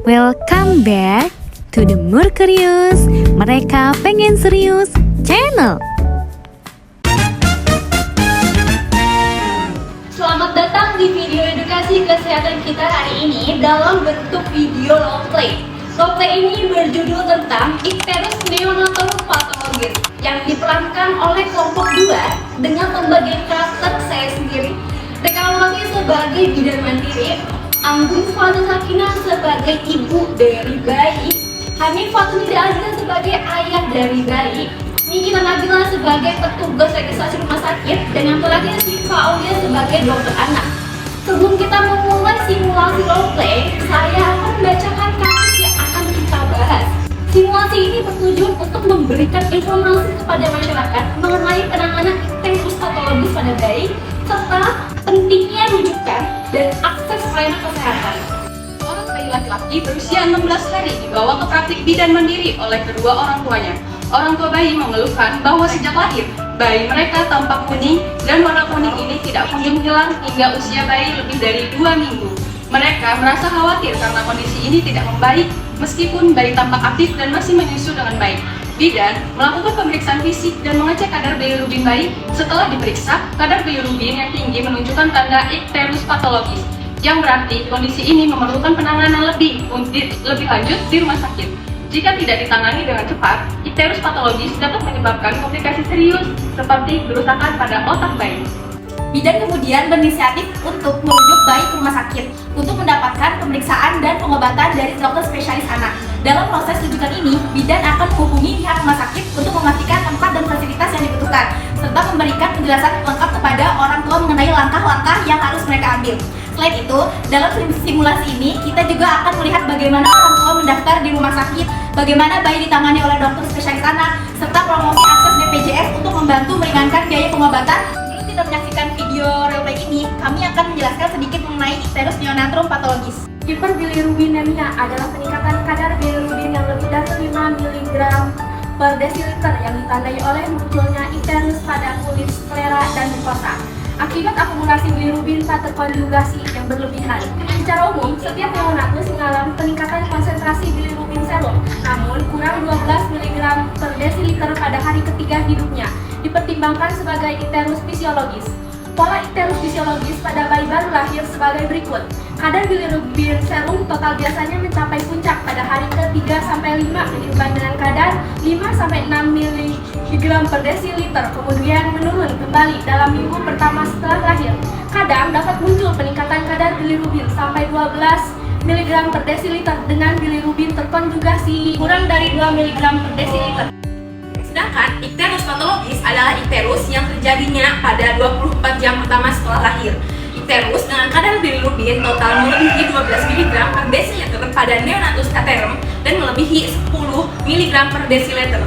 Welcome back to the Mercurius Mereka Pengen Serius channel. Selamat datang di video edukasi kesehatan kita hari ini dalam bentuk video role play. Role play ini berjudul tentang Icterus neonatus pathologis yang diperankan oleh kelompok 2 dengan pembagian karakter saya sendiri, Rekawati sebagai bidan mandiri, Anggun Fadil Sakinah sebagai ibu dari bayi, Hanif Fatunida Azizah sebagai ayah dari bayi, Nikita Nabila sebagai petugas registrasi rumah sakit, dan yang terakhir Siva Aulia sebagai dokter anak. Sebelum kita memulai simulasi roleplay, saya akan membacakan kasus yang akan kita bahas. Simulasi ini bertujuan untuk memberikan informasi kepada masyarakat mengenai penanganan icterus pathologis pada bayi, serta pentingnya rujukan dan akses pelayanan kesehatan. Seorang bayi laki-laki berusia 16 hari dibawa ke praktik bidan mandiri oleh kedua orang tuanya. Orang tua bayi mengeluhkan bahwa sejak lahir, bayi mereka tampak kuning dan warna kuning ini tidak kunjung hilang hingga usia bayi lebih dari 2 minggu. Mereka merasa khawatir karena kondisi ini tidak membaik meskipun bayi tampak aktif dan masih menyusu dengan baik. Bidan melakukan pemeriksaan fisik dan mengecek kadar bilirubin bayi. Setelah diperiksa, kadar bilirubin yang tinggi menunjukkan tanda icterus pathologis, yang berarti kondisi ini memerlukan penanganan lebih lanjut di rumah sakit. Jika tidak ditangani dengan cepat, icterus pathologis dapat menyebabkan komplikasi serius seperti kerusakan pada otak bayi. Bidan kemudian berinisiatif untuk merujuk bayi ke rumah sakit untuk mendapatkan pemeriksaan dan pengobatan dari dokter spesialis anak. Dalam proses rujukan ini, bidan akan menghubungi pihak rumah sakit untuk memastikan tempat dan fasilitas yang dibutuhkan, serta memberikan penjelasan lengkap kepada orang tua mengenai langkah-langkah yang harus mereka ambil. Selain itu, dalam simulasi ini, kita juga akan melihat bagaimana orang tua mendaftar di rumah sakit, bagaimana bayi ditangani oleh dokter spesialis anak, serta promosi akses BPJS untuk membantu meringankan biaya pengobatan. Sebelum kita menyaksikan video roleplay ini, kami akan menjelaskan sedikit mengenai icterus neonatus pathologis. Hiperbilirubinemia adalah peningkatan kadar bilirubin yang lebih dari 5 mg per desiliter yang ditandai oleh munculnya icterus pada kulit, sklera, dan mukosa akibat akumulasi bilirubin tak terkonjugasi yang berlebihan. Secara umum, setiap neonatus mengalami peningkatan konsentrasi bilirubin serum, namun kurang 12 mg per desiliter pada hari ketiga hidupnya, dipertimbangkan sebagai icterus fisiologis. Pola icterus fisiologis pada bayi baru lahir sebagai berikut. Kadar bilirubin serum total biasanya mencapai puncak pada hari ke-3-5 dibandingkan dengan kadar 5-6 mg per desiliter, kemudian menurun kembali dalam minggu pertama setelah lahir. Kadang dapat muncul peningkatan kadar bilirubin sampai 12 mg per desiliter dengan bilirubin terkonjugasi kurang dari 2 mg per desiliter. Sedangkan icterus pathologis adalah icterus yang terjadinya pada 24 jam pertama setelah lahir. Icterus dengan kadar bilirubin total melebihi 12 mg per desiliter pada neonatus aterum dan melebihi 10 mg per desiliter.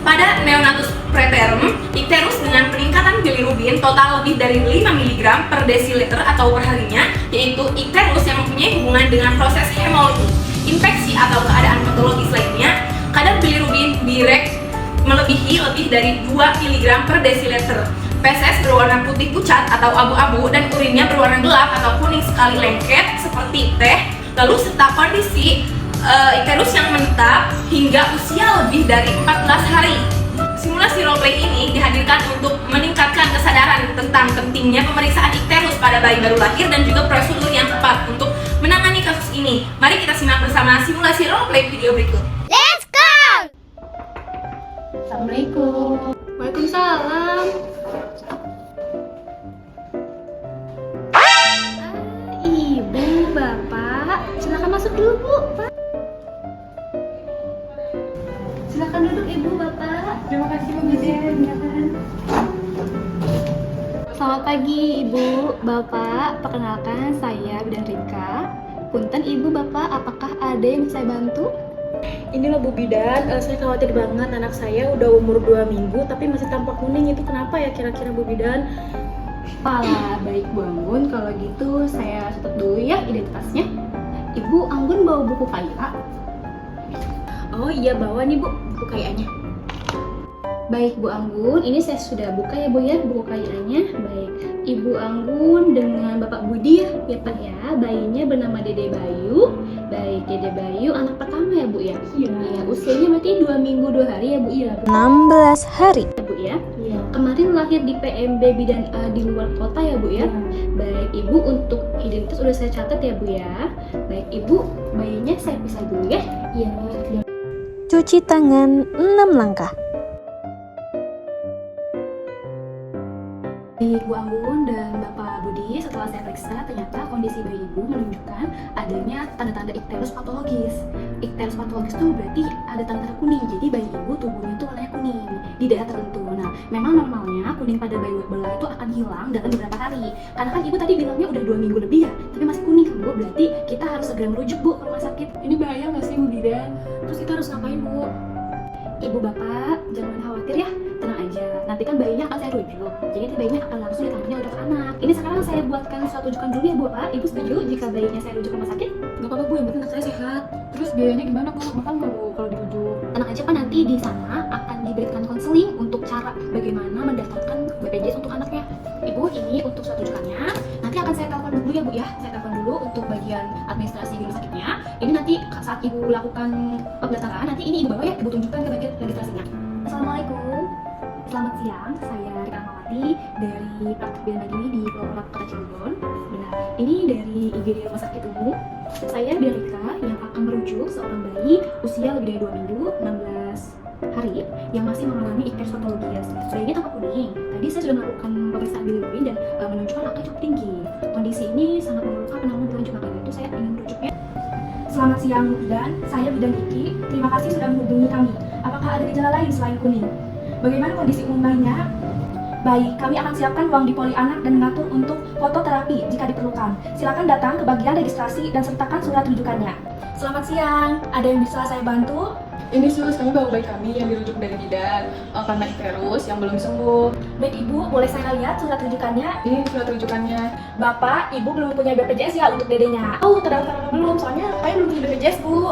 Pada neonatus preterum, icterus dengan peningkatan bilirubin total lebih dari 5 mg per desiliter atau perharinya, yaitu icterus yang mempunyai hubungan dengan proses hemolitik, infeksi atau keadaan patologis lainnya. Kadar bilirubin birek melebihi lebih dari 2 mg per desiliter. Feses berwarna putih pucat atau abu-abu dan urinnya berwarna gelap atau kuning sekali lengket seperti teh. Lalu serta kondisi icterus yang menetap hingga usia lebih dari 14 hari. Simulasi roleplay ini dihadirkan untuk meningkatkan kesadaran tentang pentingnya pemeriksaan icterus pada bayi baru lahir dan juga prosedur yang tepat untuk menangani kasus ini. Mari kita simak bersama simulasi roleplay video berikut. Let's go! Assalamualaikum. Waalaikumsalam. Ibu, bapak, silakan masuk dulu, Bu. Pak. Silakan duduk, Ibu, bapak. Terima kasih, Bu Bidan. Selamat pagi, Ibu, bapak. Perkenalkan, saya Bidan Rika. Punten, Ibu, bapak, apakah ada yang bisa saya bantu? Ini loh Bu Bidan, saya khawatir banget anak saya udah umur 2 minggu tapi masih tampak kuning. Itu kenapa ya kira-kira Bu Bidan? Baik Bu Anggun, kalau gitu saya catat dulu ya identitasnya. Ibu Anggun bawa buku KIA? Oh iya bawa nih Bu, buku KIA-nya. Baik Bu Anggun, ini saya sudah buka ya Bu ya, buku KIA-nya. Baik, Ibu Anggun dengan Bapak Budi ya Pak ya. Bayinya bernama Dede Bayu. Baik, Dede Bayu anak pertama ya Bu ya. Iya. Usianya berarti 2 minggu 2 hari ya Bu ya. 16 hari. Ya Bu ya. Iya. Kemarin lahir di PMB Bidan A di luar kota ya Bu ya. Baik, Ibu untuk identitas udah saya catat ya Bu ya. Baik, Ibu, bayinya saya pisah dulu ya. Iya. Cuci tangan 6 langkah. Baik Bu Anggun dan Bapak Budi, setelah saya periksa ternyata kondisi bayi Ibu menunjukkan adanya tanda-tanda ikterus patologis. Ikterus patologis itu berarti ada tanda-tanda kuning, jadi bayi Ibu tubuhnya itu warnanya kuning di daerah tertentu. Nah, memang normalnya kuning pada bayi belah itu akan hilang dalam beberapa hari. Karena kan Ibu tadi bilangnya udah 2 minggu lebih ya, tapi masih kuning kan Bu, berarti kita harus segera merujuk Bu ke rumah sakit. Ini bahaya nggak sih Bu Bidan? Terus kita harus ngapain Bu? Ibu bapak jangan khawatir ya, tenang aja. Nanti kan bayinya akan saya rujuk, jadi nanti bayinya akan langsung ditangani oleh dokter anak. Ini sekarang saya buatkan surat rujukan dulu ya Bu Pak. Ibu setuju jika bayinya saya rujuk ke rumah sakit? Gak apa-apa Bu, yang penting anak saya sehat. Terus biayanya gimana Bu? Mahal nggak Bu kalau dirujuk? Tenang aja Pak, nanti di sana akan diberikan konseling untuk cara bagaimana mendaftarkan BPJS untuk anaknya. Ibu, ini untuk surat rujukannya. Nanti akan saya telepon dulu ya Bu ya. Saya telepon dulu untuk bagian administrasi di rumah sakitnya. Ini nanti saat Ibu lakukan pendaftaran, nanti ini Ibu bawa ya, Ibu tunjukkan ke bagian registrasinya. Assalamualaikum. Selamat siang, saya Rika Mawati dari Praktik Bidan Mandiri di Pelopor Kota Cirebon. Benar, ini dari IGD Rumah Sakit Umum. Saya Rika yang akan merujuk seorang bayi usia lebih dari 2 minggu, 16 hari yang masih mengalami ikterus patologis. Bayinya tampak kuning. Tadi saya sudah melakukan pemeriksaan bilirubin dan menunjukkan angka cukup tinggi. Kondisi ini sangat memerlukan penanganan lebih lanjut, makanya itu saya ingin merujuknya. Selamat siang Bidan, saya Bidan Kiki. Terima kasih sudah menghubungi kami. Apakah ada gejala lain selain kuning? Bagaimana kondisi umum bayinya? Baik, kami akan siapkan ruang di poli anak dan mengatur untuk fototerapi jika diperlukan. Silakan datang ke bagian registrasi dan sertakan surat rujukannya. Selamat siang, ada yang bisa saya bantu? Ini Sus, kami bawa bayi kami yang dirujuk dari bidan karena ikterus yang belum sembuh. Baik Ibu, boleh saya lihat surat rujukannya? Ini surat rujukannya. Bapak, Ibu belum punya BPJS ya untuk dedenya? Oh, terdaftar belum, soalnya saya belum punya BPJS Bu.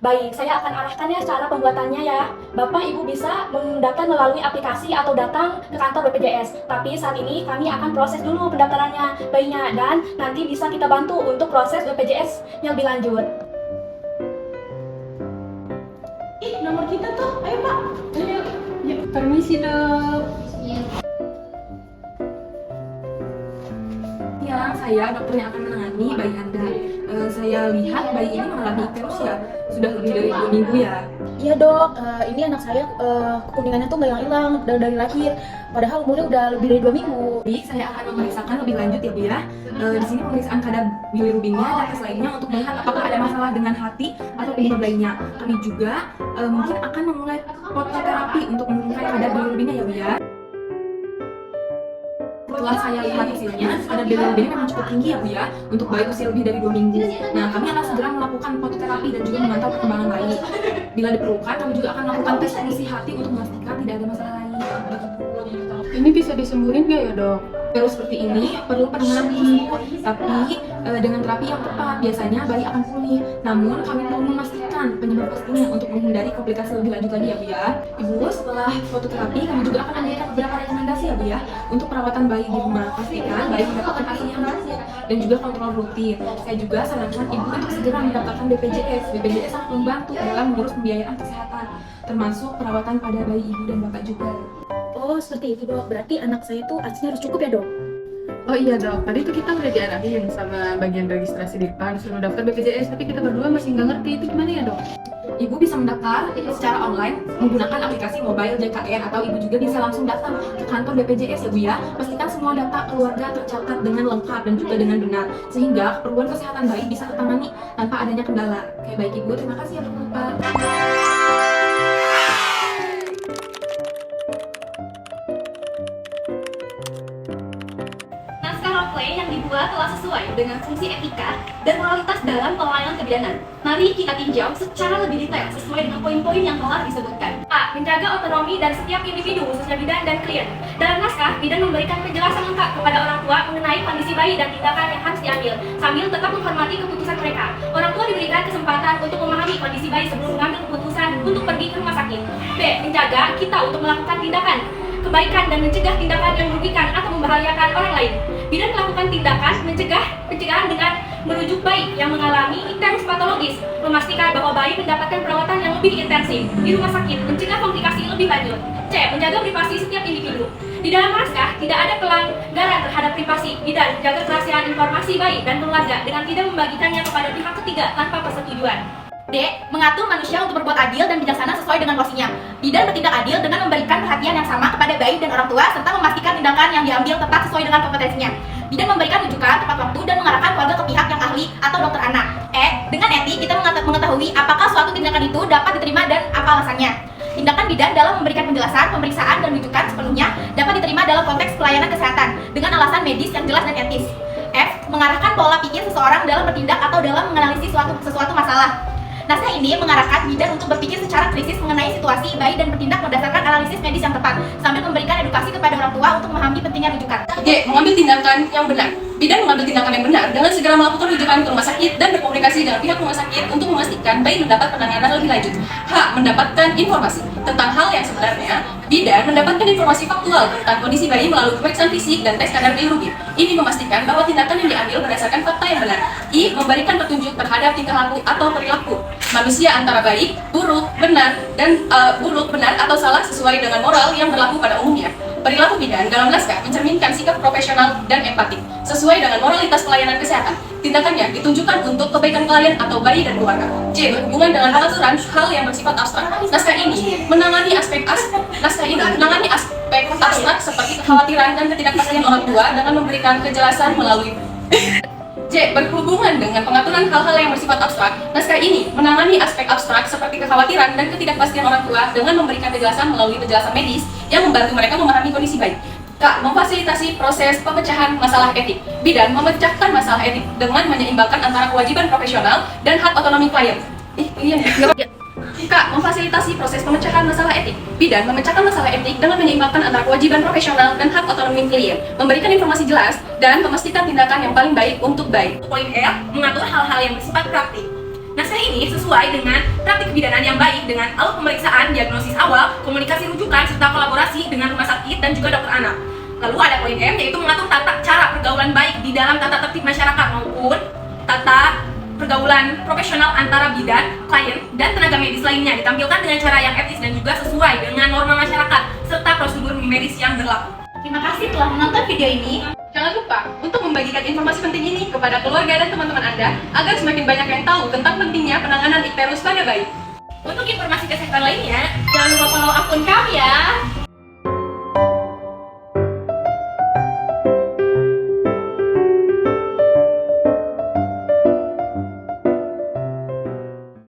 Baik, saya akan arahkan ya cara pembuatannya ya. Bapak, Ibu bisa mendaftar melalui aplikasi atau datang ke kantor BPJS. Tapi saat ini kami akan proses dulu pendaftarannya bayinya dan nanti bisa kita bantu untuk proses BPJS yang lebih lanjut. Nomor kita tuh, ayo Pak. Ya, permisi Dok. Ya, saya dokter yang akan menangani bayi Anda. Saya lihat bayi ini mengalami ikterus ya, sudah lebih dari 2 minggu ya. Iya Dok, ini anak saya kekuningannya tuh nggak hilang dari lahir. Padahal umurnya udah lebih dari 2 minggu. Baik, saya akan memeriksakan lebih lanjut ya Bu ya. Di sini pemeriksaan kadar bilirubinnya dan tes lainnya untuk melihat apakah ada masalah dengan hati atau penyebab lainnya. Kami juga mungkin akan memulai fototerapi untuk menurunkan kadar bilirubinnya ya Bu ya. Setelah saya lihat hasilnya, kadar bilirubinnya memang cukup tinggi ya Bu ya, untuk bayi usia lebih dari 2 minggu. Nah, kami akan segera melakukan fototerapi dan juga memantau perkembangan bayi. Bila diperlukan, kami juga akan melakukan tes fungsi hati untuk memastikan tidak ada masalah lain. Ini bisa disembuhin nggak ya Dok? Virus seperti ini perlu penanganan khusus, tapi dengan terapi yang tepat biasanya bayi akan pulih. Namun kami perlu memastikan penyebab pastinya untuk menghindari komplikasi lebih lanjut lagi ya Bu ya. Ibu, setelah fototerapi kami juga akan memberikan beberapa rekomendasi ya Bu ya untuk perawatan bayi di rumah. Pastikan bayi mendapatkan ASI yang cukup dan juga kontrol rutin. Saya juga sarankan Ibu untuk segera mendaftarkan BPJS. BPJS sangat membantu dalam mengurus pembiayaan kesehatan, termasuk perawatan pada bayi Ibu dan Bapak juga. Oh seperti itu Dok, berarti anak saya tuh ASI-nya harus cukup ya Dok? Oh iya Dok, tadi tuh kita udah diarahin sama bagian registrasi di depan suruh daftar BPJS, tapi kita berdua masih nggak ngerti itu gimana ya Dok? Ibu bisa mendaftar secara online menggunakan aplikasi mobile JKN atau Ibu juga bisa langsung datang ke kantor BPJS ya Bu ya. Pastikan semua data keluarga tercatat dengan lengkap dan juga dengan benar sehingga keperluan kesehatan bayi bisa tertangani tanpa adanya kendala. Oke, baik Ibu, terima kasih ya Bapak. Naskah roleplay yang dibuat telah sesuai dengan fungsi etika dan moralitas dalam pelayanan kebidanan. Mari kita tinjau secara lebih detail sesuai dengan poin-poin yang telah disebutkan. A. Menjaga otonomi dari setiap individu khususnya bidan dan klien. Dalam naskah, bidan memberikan penjelasan lengkap kepada orang tua mengenai kondisi bayi dan tindakan yang harus diambil, sambil tetap menghormati keputusan mereka. Orang tua diberikan kesempatan untuk memahami kondisi bayi sebelum mengambil keputusan untuk pergi ke rumah sakit. B. Menjaga kita untuk melakukan tindakan kebaikan dan mencegah tindakan yang merugikan atau membahayakan orang lain. Bidan melakukan tindakan pencegahan dengan merujuk bayi yang mengalami intens patologis, memastikan bahwa bayi mendapatkan perawatan yang lebih intensif di rumah sakit, mencegah komplikasi lebih lanjut. C. Menjaga privasi setiap individu. Di dalam naskah tidak ada pelanggaran terhadap privasi. Bidan jaga kerahasiaan informasi bayi dan keluarga dengan tidak membagikannya kepada pihak ketiga tanpa persetujuan. D. Mengatur manusia untuk berbuat adil dan bijaksana sesuai dengan porsinya. Bidan bertindak adil dengan memberikan perhatian yang sama kepada bayi dan orang tua serta memastikan tindakan yang diambil tepat sesuai dengan kompetensinya. Bidan memberikan rujukan tepat waktu dan mengarahkan keluarga ke pihak yang ahli atau dokter anak. E. Dengan etik kita mengetahui apakah suatu tindakan itu dapat diterima dan apa alasannya. Tindakan bidan dalam memberikan penjelasan, pemeriksaan, dan rujukan sepenuhnya dapat diterima dalam konteks pelayanan kesehatan dengan alasan medis yang jelas dan etis. F. Mengarahkan pola pikir seseorang dalam bertindak atau dalam menganalisis sesuatu masalah. Naskah ini mengarahkan bidan untuk berpikir secara kritis mengenai situasi bayi dan bertindak berdasarkan analisis medis yang tepat, sambil memberikan edukasi kepada orang tua untuk memahami pentingnya rujukan. G. Mengambil tindakan yang benar. Bidan mengambil tindakan yang benar dengan segera melakukan rujukan ke rumah sakit dan berkomunikasi dengan pihak rumah sakit untuk memastikan bayi mendapat penanganan lebih lanjut. H. Mendapatkan informasi tentang hal yang sebenarnya. Bidan mendapatkan informasi faktual tentang kondisi bayi melalui pemeriksaan fisik dan tes kadar bilirubin. Ini memastikan bahwa tindakan yang diambil berdasarkan fakta yang benar. I. Memberikan petunjuk terhadap tingkah laku atau perilaku manusia antara baik, buruk, benar, atau salah sesuai dengan moral yang berlaku pada umumnya. Perilaku bidan dalam naskah mencerminkan sikap profesional dan empatik sesuai dengan moralitas pelayanan kesehatan. Tindakannya ditunjukkan untuk kebaikan klien atau bayi dan keluarga. J. Berhubungan dengan pengaturan hal yang bersifat abstrak. Naskah ini menangani aspek abstrak seperti kekhawatiran dan ketidakpastian orang tua dengan memberikan kejelasan melalui J. Berhubungan dengan pengaturan hal-hal yang bersifat abstrak, naskah ini menangani aspek abstrak seperti kekhawatiran dan ketidakpastian orang tua dengan memberikan kejelasan melalui penjelasan medis yang membantu mereka memahami kondisi bayi. K. Memfasilitasi proses pemecahan masalah etik. Bidan memecahkan masalah etik dengan menyeimbangkan antara kewajiban profesional dan hak otonomi klien. K. Memfasilitasi proses pemecahan masalah etik. Bidan memecahkan masalah etik dengan menyeimbangkan antara kewajiban profesional dan hak otonomi klien, memberikan informasi jelas, dan memastikan tindakan yang paling baik untuk bayi. Poin L. Mengatur hal-hal yang bersifat praktik. Naskah ini sesuai dengan praktik kebidanan yang baik dengan alat pemeriksaan, diagnosis awal, komunikasi rujukan, serta kolaborasi dengan rumah sakit dan juga dokter anak. Lalu ada poin M, yaitu mengatur tata cara pergaulan baik di dalam tata tertib masyarakat maupun tata pergaulan profesional antara bidan, klien, dan tenaga medis lainnya, ditampilkan dengan cara yang etis dan juga sesuai dengan norma masyarakat serta prosedur medis yang berlaku. Terima kasih telah menonton video ini. Jangan lupa untuk membagikan informasi penting ini kepada keluarga dan teman-teman Anda agar semakin banyak yang tahu tentang pentingnya penanganan ikterus pada bayi. Untuk informasi kesehatan lainnya, jangan lupa follow akun kami ya.